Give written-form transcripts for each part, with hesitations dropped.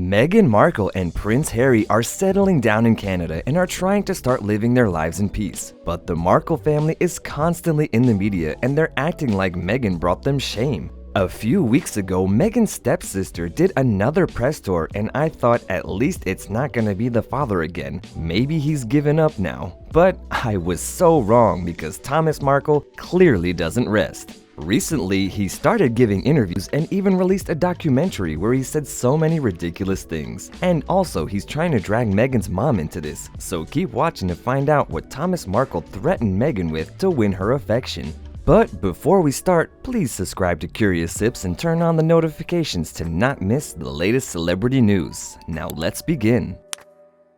Meghan Markle and Prince Harry are settling down in Canada and are trying to start living their lives in peace. But the Markle family is constantly in the media and they're acting like Meghan brought them shame. A few weeks ago, Meghan's stepsister did another press tour and I thought at least it's not gonna be the father again. Maybe he's given up now. But I was so wrong because Thomas Markle clearly doesn't rest. Recently, he started giving interviews and even released a documentary where he said so many ridiculous things. And also, he's trying to drag Meghan's mom into this, so keep watching to find out what Thomas Markle threatened Meghan with to win her affection. But before we start, please subscribe to Curious Sips and turn on the notifications to not miss the latest celebrity news. Now let's begin.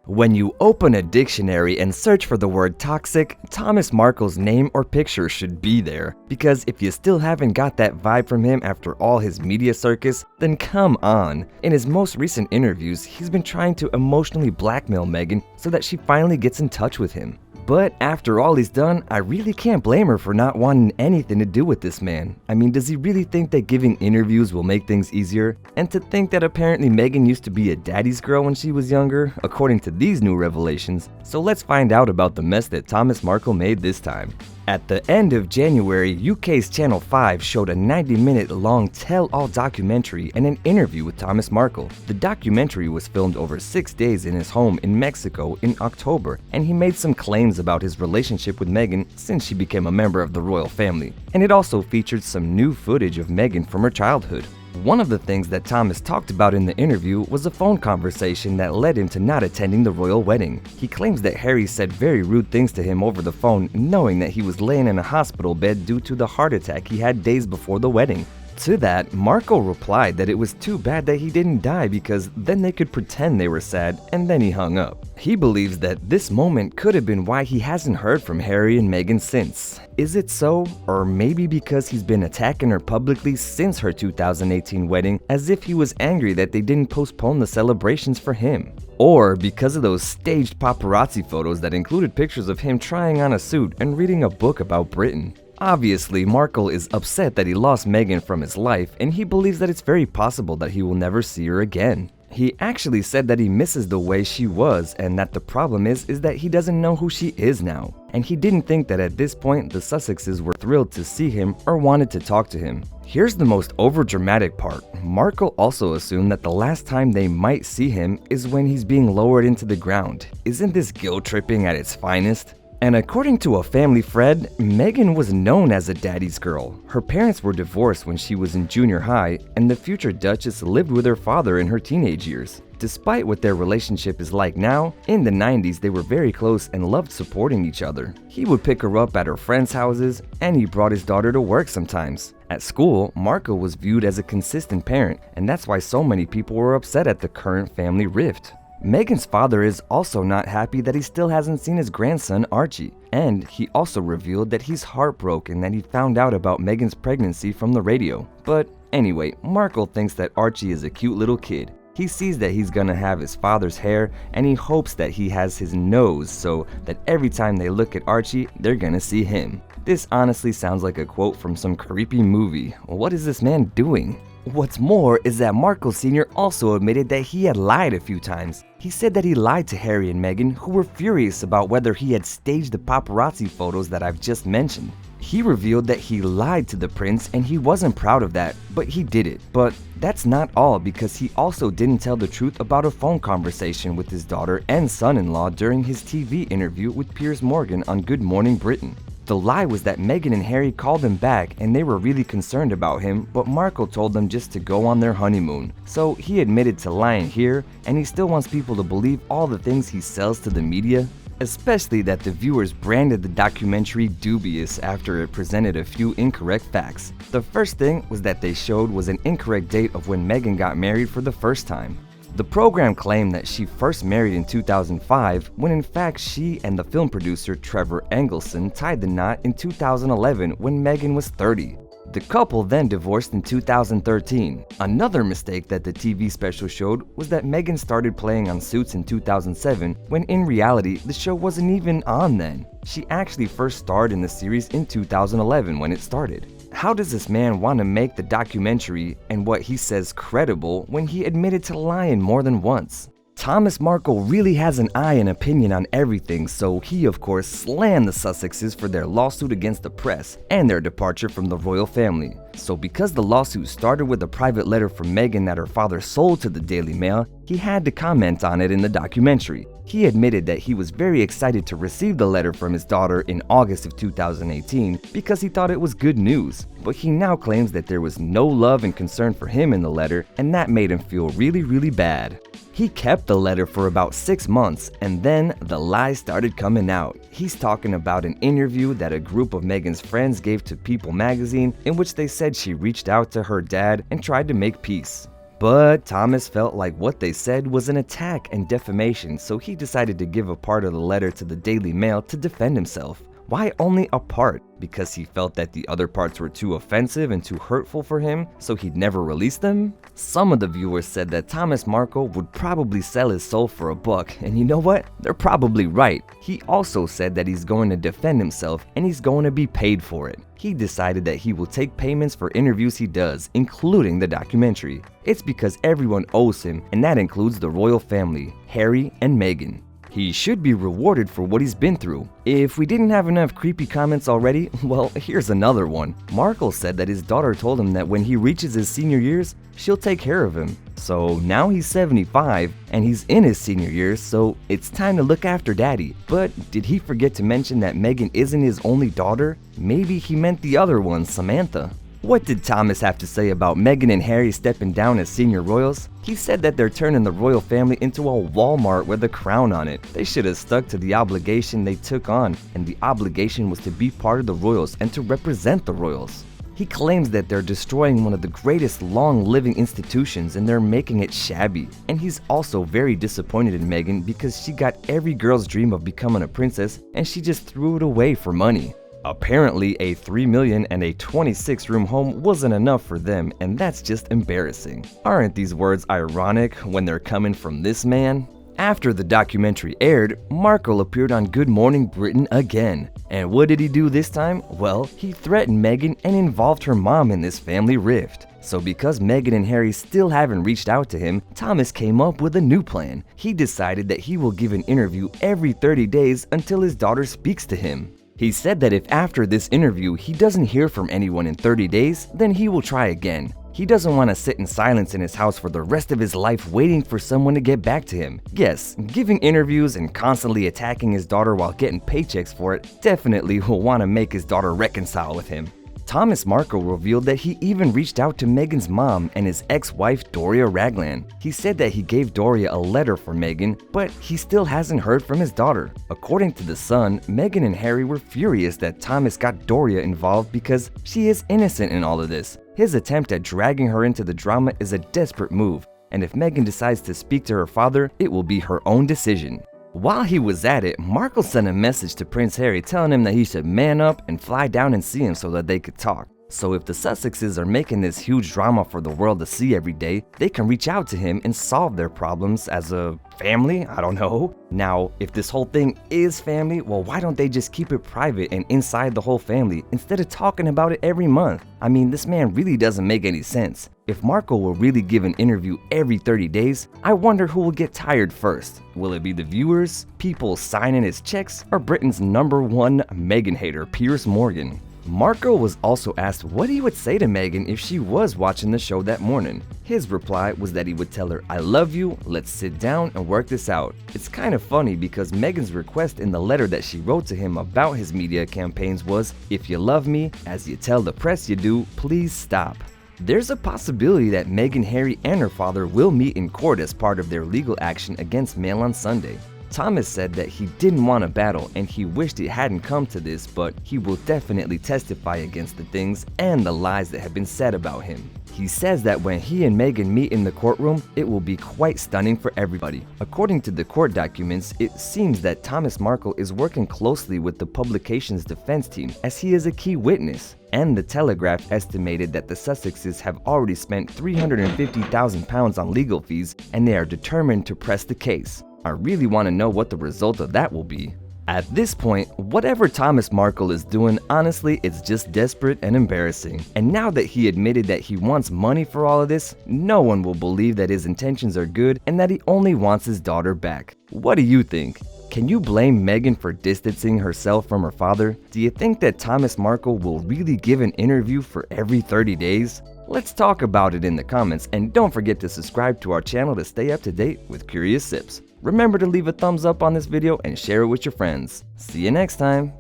When you open a dictionary and search for the word toxic, Thomas Markle's name or picture should be there. Because if you still haven't got that vibe from him after all his media circus, then come on. In his most recent interviews, he's been trying to emotionally blackmail Meghan so that she finally gets in touch with him. But after all he's done, I really can't blame her for not wanting anything to do with this man. I mean, does he really think that giving interviews will make things easier? And to think that apparently Meghan used to be a daddy's girl when she was younger, according to these new revelations. So let's find out about the mess that Thomas Markle made this time. At the end of January, UK's Channel 5 showed a 90-minute long tell-all documentary and an interview with Thomas Markle. The documentary was filmed over 6 days in his home in Mexico in October, and he made some claims about his relationship with Meghan since she became a member of the royal family. And it also featured some new footage of Meghan from her childhood. One of the things that Thomas talked about in the interview was a phone conversation that led him to not attending the royal wedding. He claims that Harry said very rude things to him over the phone, knowing that he was laying in a hospital bed due to the heart attack he had days before the wedding. To that, Markle replied that it was too bad that he didn't die because then they could pretend they were sad, and then he hung up. He believes that this moment could have been why he hasn't heard from Harry and Meghan since. Is it so? Or maybe because he's been attacking her publicly since her 2018 wedding, as if he was angry that they didn't postpone the celebrations for him. Or because of those staged paparazzi photos that included pictures of him trying on a suit and reading a book about Britain. Obviously, Markle is upset that he lost Meghan from his life, and he believes that it's very possible that he will never see her again. He actually said that he misses the way she was, and that the problem is that he doesn't know who she is now. And he didn't think that at this point the Sussexes were thrilled to see him or wanted to talk to him. Here's the most overdramatic part. Markle also assumed that the last time they might see him is when he's being lowered into the ground. Isn't this guilt tripping at its finest? And according to a family friend, Meghan was known as a daddy's girl. Her parents were divorced when she was in junior high, and the future Duchess lived with her father in her teenage years. Despite what their relationship is like now, in the 90s they were very close and loved supporting each other. He would pick her up at her friends' houses, and he brought his daughter to work sometimes. At school, Markle was viewed as a consistent parent, and that's why so many people were upset at the current family rift. Meghan's father is also not happy that he still hasn't seen his grandson Archie, and he also revealed that he's heartbroken that he found out about Meghan's pregnancy from the radio. But anyway, Markle thinks that Archie is a cute little kid. He sees that he's gonna have his father's hair, and he hopes that he has his nose so that every time they look at Archie, they're gonna see him. This honestly sounds like a quote from some creepy movie. What is this man doing? What's more is that Markle Sr. also admitted that he had lied a few times. He said that he lied to Harry and Meghan, who were furious about whether he had staged the paparazzi photos that I've just mentioned. He revealed that he lied to the prince and he wasn't proud of that, but he did it. But that's not all, because he also didn't tell the truth about a phone conversation with his daughter and son-in-law during his TV interview with Piers Morgan on Good Morning Britain. The lie was that Meghan and Harry called him back and they were really concerned about him, but Markle told them just to go on their honeymoon. So he admitted to lying here, and he still wants people to believe all the things he sells to the media. Especially that the viewers branded the documentary dubious after it presented a few incorrect facts. The first thing was that they showed was an incorrect date of when Meghan got married for the first time. The program claimed that she first married in 2005, when in fact she and the film producer Trevor Engelson tied the knot in 2011 when Meghan was 30. The couple then divorced in 2013. Another mistake that the TV special showed was that Meghan started playing on Suits in 2007, when in reality the show wasn't even on then. She actually first starred in the series in 2011 when it started. How does this man want to make the documentary and what he says credible when he admitted to lying more than once? Thomas Markle really has an eye and opinion on everything, so he of course slammed the Sussexes for their lawsuit against the press and their departure from the royal family. So because the lawsuit started with a private letter from Meghan that her father sold to the Daily Mail, he had to comment on it in the documentary. He admitted that he was very excited to receive the letter from his daughter in August of 2018 because he thought it was good news, but he now claims that there was no love and concern for him in the letter, and that made him feel really bad. He kept the letter for about 6 months, and then the lies started coming out. He's talking about an interview that a group of Meghan's friends gave to People magazine in which they said she reached out to her dad and tried to make peace. But Thomas felt like what they said was an attack and defamation, so he decided to give a part of the letter to the Daily Mail to defend himself. Why only a part? Because he felt that the other parts were too offensive and too hurtful for him, so he'd never release them? Some of the viewers said that Thomas Markle would probably sell his soul for $1, and you know what? They're probably right. He also said that he's going to defend himself and he's going to be paid for it. He decided that he will take payments for interviews he does, including the documentary. It's because everyone owes him, and that includes the royal family, Harry and Meghan. He should be rewarded for what he's been through. If we didn't have enough creepy comments already, well, here's another one. Markle said that his daughter told him that when he reaches his senior years, she'll take care of him. So now he's 75 and he's in his senior years, so it's time to look after daddy. But did he forget to mention that Meghan isn't his only daughter? Maybe he meant the other one, Samantha. What did Thomas have to say about Meghan and Harry stepping down as senior royals? He said that they're turning the royal family into a Walmart with a crown on it. They should have stuck to the obligation they took on, and the obligation was to be part of the royals and to represent the royals. He claims that they're destroying one of the greatest long-living institutions and they're making it shabby. And he's also very disappointed in Meghan because she got every girl's dream of becoming a princess and she just threw it away for money. Apparently, a $3 million and a 26-room home wasn't enough for them, and that's just embarrassing. Aren't these words ironic when they're coming from this man? After the documentary aired, Markle appeared on Good Morning Britain again. And what did he do this time? Well, he threatened Meghan and involved her mom in this family rift. So because Meghan and Harry still haven't reached out to him, Thomas came up with a new plan. He decided that he will give an interview every 30 days until his daughter speaks to him. He said that if after this interview he doesn't hear from anyone in 30 days, then he will try again. He doesn't want to sit in silence in his house for the rest of his life waiting for someone to get back to him. Yes, giving interviews and constantly attacking his daughter while getting paychecks for it definitely will want to make his daughter reconcile with him. Thomas Markle revealed that he even reached out to Meghan's mom and his ex-wife Doria Ragland. He said that he gave Doria a letter for Meghan, but he still hasn't heard from his daughter. According to The Sun, Meghan and Harry were furious that Thomas got Doria involved because she is innocent in all of this. His attempt at dragging her into the drama is a desperate move, and if Meghan decides to speak to her father, it will be her own decision. While he was at it, Markle sent a message to Prince Harry telling him that he should man up and fly down and see him so that they could talk. So if the Sussexes are making this huge drama for the world to see every day, they can reach out to him and solve their problems as a family? I don't know. Now, if this whole thing is family, well, why don't they just keep it private and inside the whole family instead of talking about it every month? I mean, this man really doesn't make any sense. If Markle will really give an interview every 30 days, I wonder who will get tired first. Will it be the viewers, people signing his checks, or Britain's #1 Meghan hater, Piers Morgan? Markle was also asked what he would say to Meghan if she was watching the show that morning. His reply was that he would tell her, "I love you, let's sit down and work this out." It's kind of funny because Meghan's request in the letter that she wrote to him about his media campaigns was, "If you love me, as you tell the press you do, please stop." There's a possibility that Meghan, Harry, and her father will meet in court as part of their legal action against Mail on Sunday. Thomas said that he didn't want a battle and he wished it hadn't come to this, but he will definitely testify against the things and the lies that have been said about him. He says that when he and Meghan meet in the courtroom, it will be quite stunning for everybody. According to the court documents, it seems that Thomas Markle is working closely with the publication's defense team as he is a key witness. And the Telegraph estimated that the Sussexes have already spent £350,000 on legal fees and they are determined to press the case. I really want to know what the result of that will be. At this point, whatever Thomas Markle is doing, honestly, it's just desperate and embarrassing. And now that he admitted that he wants money for all of this, no one will believe that his intentions are good and that he only wants his daughter back. What do you think? Can you blame Meghan for distancing herself from her father? Do you think that Thomas Markle will really give an interview for every 30 days? Let's talk about it in the comments, and don't forget to subscribe to our channel to stay up to date with Curious Sips. Remember to leave a thumbs up on this video and share it with your friends. See you next time!